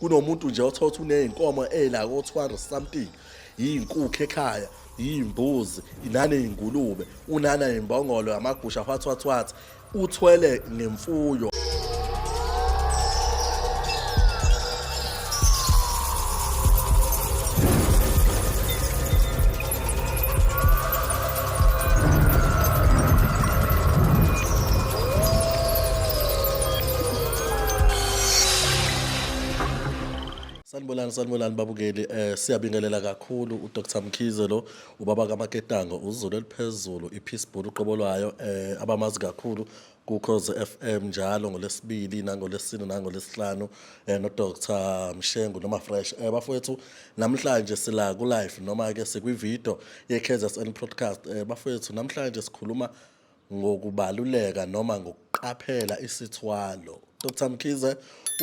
kunomuntu nje othola uney'nkomo la ko-200 something, iy'nkukhu ekhaya, iy'mbuzi, naney'ngulube, unana imbongolo, amagusha what, uthwele ngemfuyo. Sanibonani babukeli, siyabingelela kakhulu uDr. Mkhize lo, ubaba kaMaketango, uzulu eliphezulu, iPeaceball uqobo lwayo, abamazi kakhulu kuKhoze FM njalo ngoLwesibili nangoLwesine nangoLwesihlanu, noDr. Mshengu noma Fresh. Bafowethu, namhlanje sila ku-live noma-ke sikwividiyo ye-KZN Podcast. Bafowethu, namhlanje sikhuluma ngokubaluleka noma ngokuqaphela isithwalo. Dr. Mkhize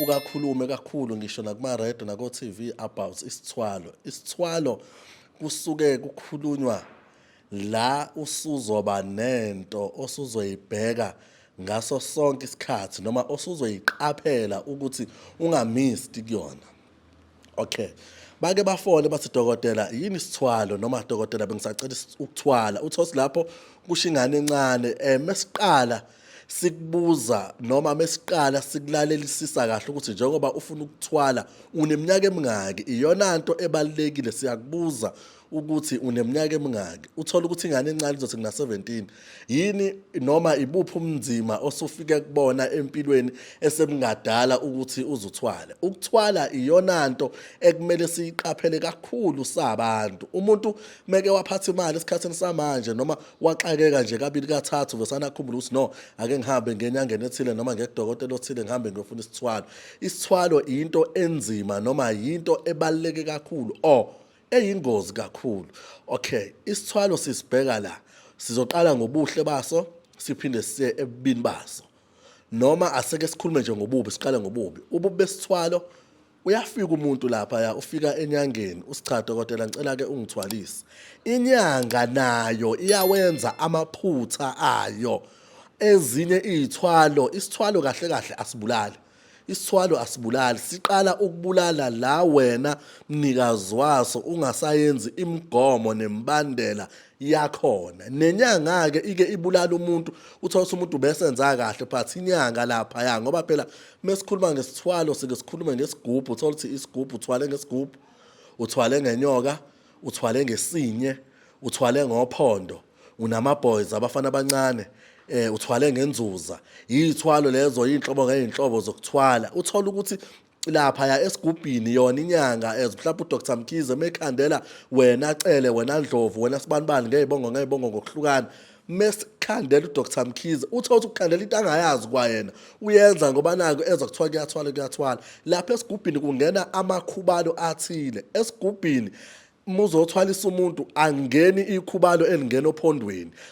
ukakhulume kakhulu ngisho nakuma-radio nako-TV about isithwalo. Isithwalo kusuke kukhulunywa la usuzoba nento osuzoyibheka ngaso sonke isikhathi noma osuzoyiqaphela ukuthi ungamisi kuyona. Okay. Bake bafone bathi dokotela yini isithwalo noma dokotela bengisacela ukuthwala. Uthosi lapho kusho ingane encane mesiqala sikubuza noma mesiqala sikulalelisisa kahle ukuthi njengoba ufuna ukuthwala uneminyaka emingaki, iyona nto ebalekile siyakubuza ukuthi uneminyaka emingaki. Uthola ukuthi ingane encane izothi ngina 17 yini noma ibuphi umnzima osufike kubona empilweni esemngadala ukuthi uzuthwale. Ukuthwala iyona nto ekumele siyiqaphele kakhulu sabantu. Umuntu meke waphatha imali esikhathini samanje noma waxakeka nje kabili kathathu vesana akhumbula ukuthi no ake ngihambe ngenyangeni ethile noma ngekudokotela othile ngihambe ngiyofuna isithwalo. Isithwalo into enzima noma yinto ebaluleke kakhulu eyingozi kakhulu. Okay, isithwalo sisibheka la. Sizoqala ngobuhle baso, siphinde siye ebubini baso. Noma aseke sikhulume nje ngobubi, siqale ngobubi. Ububi besithwalo, uyafika umuntu lapha ufika enyangeni, usicha dokotela ngicela ke ungithwalise. Inyanga nayo iyawenza amaphutha ayo. Ezinye isithwalo kahle kahle asibulali. Isithwalo asibulali, siqala ukubulala la wena mnikazi waso ungasayenzi imigomo nembandela yakhona. Nenyanga ke ike ibulala umuntu, uthola umuntu besenza kahle but inyanga lapha ngoba phela mesikhuluma ngesithwalo sike sikhulume ngesigubhu. Uthola ukuthi isigubhu uthwale ngesigubhu, uthwale ngenyoka, uthwale ngesinye, uthwale ngophondo, unama-boys abafana abancane. Uthwale ngenzuza, yithwalo lezo yinhlobo ngeinhlobo zokuthwala. Uthola ukuthi lapha esigubhini yona inyanga mhlawumbe uDr. Mkhize mekhandela wena acele wena Ndlovu wena sibanibani ngeyibongo ngokuhlukana. Mesikhandela uDr. Mkhize uthola ukuthi ukukhandela into angayazi kwayena uyenza ngoba nako ezwa kuthiwa kuyathwala. Lapha esigubhini kungena amakhubalo athile. Esigubhini muzothwalisa umuntu angeni ikhubalo elingena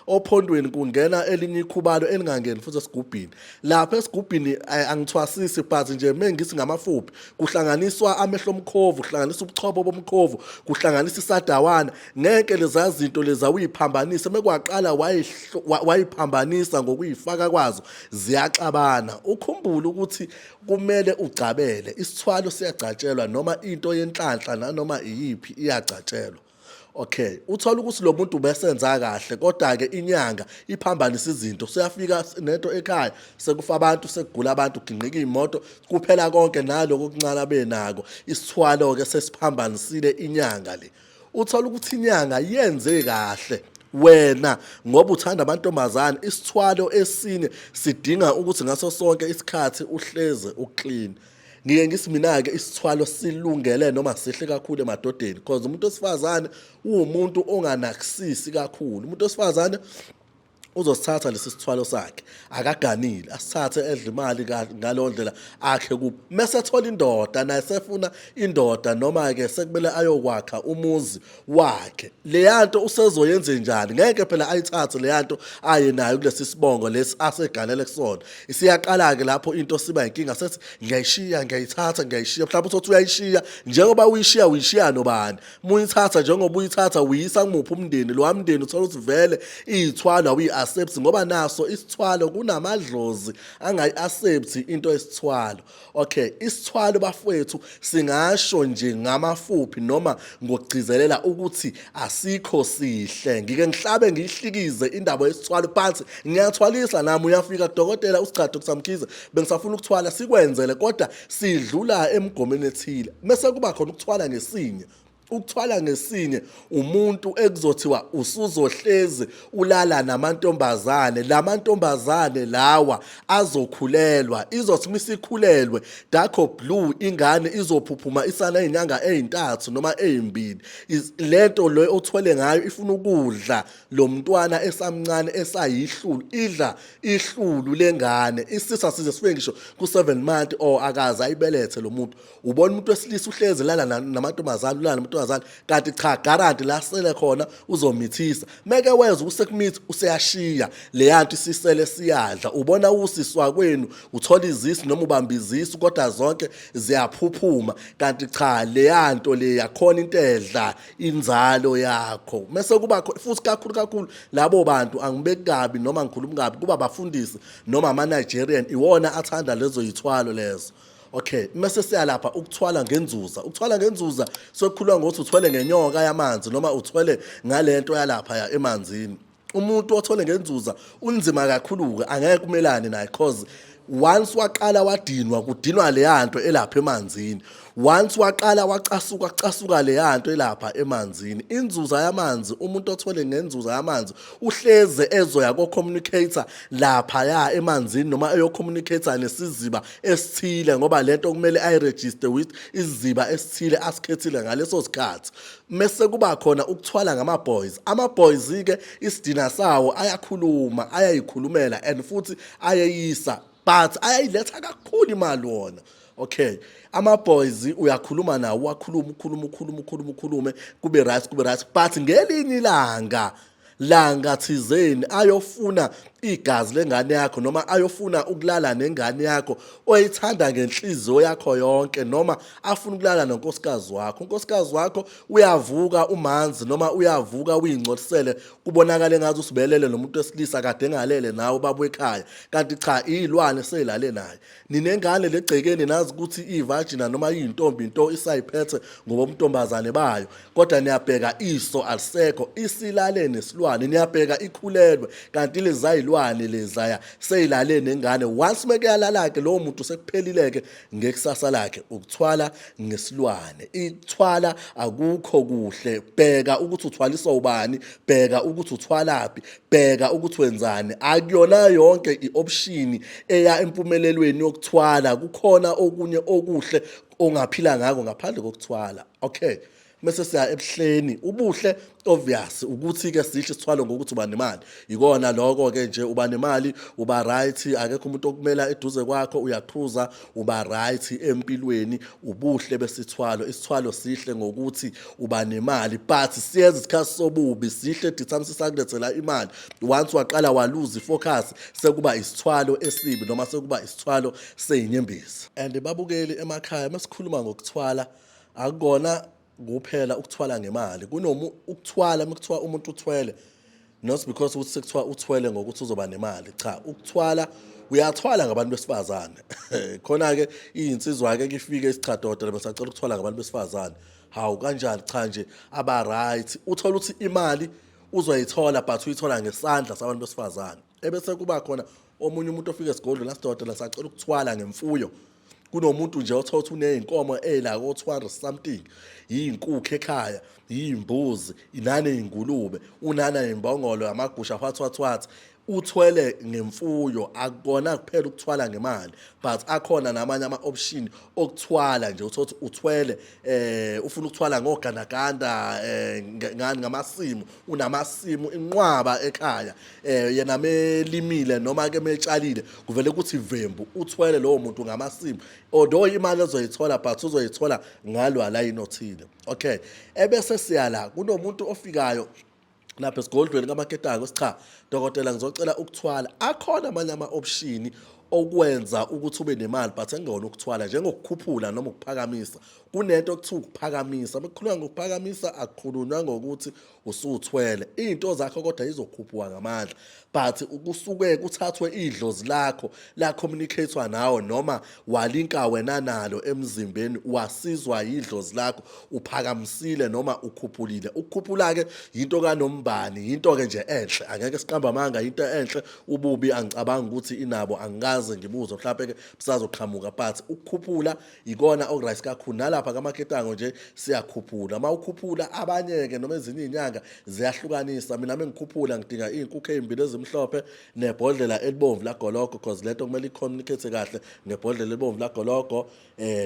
ophondweni kungena elinye ikhubalo elingangeni futhi esigubhini. Lapha esigubhini angithwasisi but nje mengisi ngamafuphi kuhlanganiswa amehlo omkhovu, kuhlanganiswa ubuchopho bomkhovu, kuhlanganiswa isadawana. Ngeke leza zinto leza uyiphambanise mekwaqala wayiphambanisa ngokuyifaka kwazo ziyaxabana. Ukhumbule ukuthi kumele ugcabele. Isithwalo siyagcatshelwa noma into yenhlanhla nanoma iyiphi iyagcatshelwa. Okay, uthola ukuthi lo muntu besenza kahle kodwa ke inyanga iphambanisa izinto. Siyafika nento ekhaya sekufa abantu, sekugula abantu, kuginqika imoto, kuphela konke naloko okuncane benako. Isithwalo ke sesiphambanisile inyanga le. Uthola ukuthi inyanga yenze kahle. Wena ngoba uthanda amantombazane, isithwalo esinye sidinga ukuthi ngaso sonke isikhathi uhleze uclean. Ngike ngithi mina-ke isithwalo silungele noma sihle kakhulu emadodeni because umuntu wesifazane uwumuntu onganakisisi kakhulu. Umuntu wesifazane uzosithatha lesi sithwalo sakhe akaganile, asithathe edla imali ngalo ndlela akhe kuphi. Mesethola indoda naye sefuna indoda noma ke sekumele ayokwakha umuzi wakhe. Leyanto usezoyenza njani? Ngeke phela ayithathe leyanto aye nayo kulesi sibongo lesi aseganele kusona. Isiyaqala ke lapho into siba inkinga sethi ngiyayishiya, ngiyayithatha, ngiyayishiya. Mhlawumbe uthi uyayishiya, njengoba uyishiya nobani? Muyithatha njengoba uyithatha uyisa kumuphi umndeni? Lo mndeni uthola ukuthi vele izithwalo accept ngoba naso isithwalo kunamadlozi angayi-accept into esithwalo. Okay, isithwalo bafowethu singasho nje ngamafuphi noma ngokugcizelela ukuthi asikho sihle. Ngike ngihlabe ngihlikize indaba yesithwalo phansi ngiyathwalisa nami uyafika kudokotela usichathi Dr. Mkhize bengisafuna ukuthwala sikwenzele kodwa sidlula emgomeni ethile. Bese kuba khona ukuthwala ngesinye. Ukuthwala ngesinye umuntu ekuzothiwa usuzohlezi ulala namantombazane, lamantombazane lawa azokhulelwa, izothi misikhulelwe dakho blue ingane izophuphuma isana izinyanga ezintathu noma ezimbili. Lento lo othwele ngayo ifuna ukudla lo mntwana esamncane esayihlulu, idla ihlulu lengane isisa size sifike ngisho ku7 months or akaze ayibelethe lo muntu. Ubona umuntu wesilisa uhlezi lala namantombazane ulala namantombazane kanti cha guarantee la sele khona uzomithisa meke weza usekumithi useyashiya le yanto isisele siyadla. Ubona usiswa kwenu uthola izisi noma ubamba izisi kodwa zonke ziyaphuphuma kanti cha le yanto le yakhona into edla inzalo yakho. Mase kuba futhi kakhulu labo bantu angibeki kabi noma ngikhuluma kabi kuba bafundisi noma ama Nigerian iwona athanda lezo yithwalo lezo. Okay, mase siyalapha ukuthwala ngenzuza. Ukuthwala ngenzuza sokukhuluma ngokuthi uthwele ngenyoka yamanzi noma uthwele ngalento yalapha ya emanzini. Umuntu othwele ngenzuza unzima kakhulu-ke angeke kumelane naye cause once waqala wadinwa kudinwa le yanto elapha emanzini. Once waqala wacasuka le yanto elapha emanzini. Inzuza yamanzi umuntu othwele ngenzuza yamanzi uhleze ezoya ko-communicator lapha ya emanzini noma eyo-communicator nesiziba esithile ngoba lento kumele ayiregister with isiziba esithile asikhethile ngaleso sikhathi. Mese kuba khona ukuthwala ngama-boys. Ama-boys-ke isidina sawo ayakhuluma, ayayikhulumela and futhi ayeyisa but ayayiletha kakhulu imali wona. Okay, ama-boys uyakhuluma nawo ukhulume kube right but ngelinye ilanga thizeni ayofuna igazi lengane yakho noma ayofuna ukulala nengane yakho oyithanda ngenhliziyo yakho yonke noma afuna ukulala nonkosikazi wakho. Unkosikazi wakho uyavuka umanzi noma uyavuka uyingcolisele kubonakala ngathi usibelele nomuntu wesilisa kade engalele nawe ubaba ekhaya kanti cha izilwane selale naye. Ninengane legcekeni nazi ukuthi ivagina noma iyintombi into isayiphethe ngoba umntombazane bayo kodwa niyabheka iso alisekho isilale nesilwane, niyabheka ikhulelwe kanti lezayilwane lezaya seyilale nengane. Once mekuyalala-ke lowo muntu sekuphelile-ke ngekusasa lakhe. Ukuthwala ngesilwane, ikuthwala akukho kuhle. Bheka ukuthi uthwaliswa ubani, bheka ukuthi uthwalaphi, bheka ukuthi wenzani. Akuyona yonke i-option eya empumelelweni yokuthwala. Kukhona okunye okuhle ongaphila ngako ngaphandle kokuthwala. Okay, mase siya ebuhleni. Ubuhle obvious ukuthi-ke sihle sithwalo ngokuthi uba nemali. Ikona lokho-ke nje uba nemali uba right, akekho umuntu okumela eduze kwakho, uyaphuza uba right empilweni. Ubuhle besithwalo, isithwalo sihle ngokuthi uba nemali but siyeza isikhathi sobubi. Sihle dithami sisakulethela imali once waqala waluze ifocus sekuba isithwalo esibi noma sekuba isithwalo seyinyembezi. And babukeli emakhaya masikhuluma ngokuthwala akukona kuphela ukuthwala ngemali. Ukuthwala mekuthiwa umuntu uthwele not because ukuthi sekuthiwa uthwele ngokuthi uzoba nemali. Cha, ukuthwala uyathwala ngabantu besifazane. Khona-ke iyinsizwa-ke ifike isichadodela besacela ukuthwala ngabantu besifazane. Hawu kanjani? Cha nje aba right. Uthola ukuthi imali uzoyithola but uyithola ngesandla sabantu besifazane. Ebese kuba khona omunye umuntu ofika esigodlweni asidodela sacela ukuthwala ngemfuyo. Kunomuntu nje othola ukuthi uneyinkomo la ko200 something, iyinkukhu ekhaya, iyimbuzi, inane ingulube, unana imbongolo, amagusha what. Uthwele ngemfuyo akukona kuphela ukuthwala ngemali but akhona namanye ama-option okuthwala nje. Uthothi uthwele ufuna ukuthwala ngogandaganda ngani ngamasimu, unamasimu inqwaba ekhaya yena melimile noma ke metshalile kuvele ukuthi ivembu uthwele lowo muntu ngamasimu although imali ezoyithola but uzoyithola ngalwa la inothile. Okay, ebese siyala kunomuntu ofikayo lapha esigodlweni kamaketanga cha dokotela ngizocela ukuthwala. Akhona amanye ama-option okwenza ukuthi ube nemali but engona ukuthwala njengokukhuphula noma ukuphakamisa. Kunento okuthiwa ukuphakamisa, bekukhulunywa ngokuphakamisa akukhulunywa ngokuthi usuthwele into zakho kodwa izokhuphuka ngamandla, but kusuke kuthathwe idlozi lakho la communicatewa nawo noma walinka wena nalo emzimbeni wasizwa idlozi lakho uphakamisile noma ukhuphulile. Ukukhuphula ke into kanombani, into ke nje enhle, angeke siqamba amanga, into enhle. Ububi angicabangi ukuthi inabo, angikaze ngibuze mhlawumbe ke busazoqhamuka, but ukukhuphula ikona okuright kakhulu. Nalapha kaMaketango nje siyakhuphula, uma ukhuphula abanye ke noma ezinye inyanga ziyahlukanisa. Mina mengikhuphula ngidinga inkukhu ezimbili ezimhlophe nebhodlela elibomvu lagologo because lento kumele icommunicate kahle nebhodlela elibomvu lagologo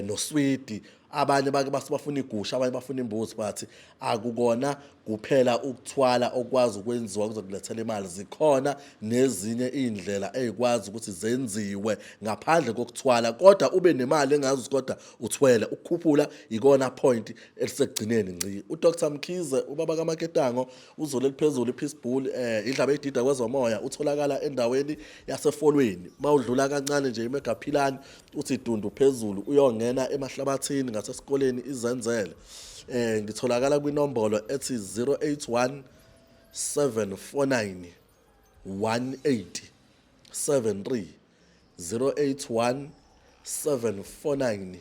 noswidi. Abanye bake bafuna igusha, abanye bafuna imbuzi, but akukona kuphela ukuthwala okwazi ukwenziwa kuzokulethela imali. Zikhona nezinye indlela ezikwazi ukuthi zenziwe ngaphandle kokuthwala kodwa ube nemali engazi kodwa uthwele. Ukukhuphula ikona point elisegcineni ngci. uDr Mkhize, ubaba kaMaketango, uzolo eliphezulu iPeacebull, idlaba edida kwezomoya, utholakala endaweni yasefolweni. Mawudlula kancane nje iMegaphilani uthi dundu phezulu uyongena emahlabathini ngasesikoleni izenzele. Ngitholakala kwinombolo ethi 081 749 1873, 081 749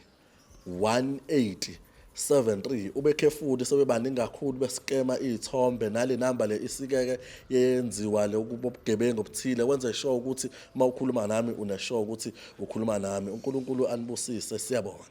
1873. Ubekhefuli sebebaningi kakhulu besikema izithombe, nale namba le isikeke yenziwa lokubugebengu obuthile. Wenze sure ukuthi uma ukhuluma nami une sure ukuthi ukhuluma nami. uNkulunkulu anibusise, siyabonga.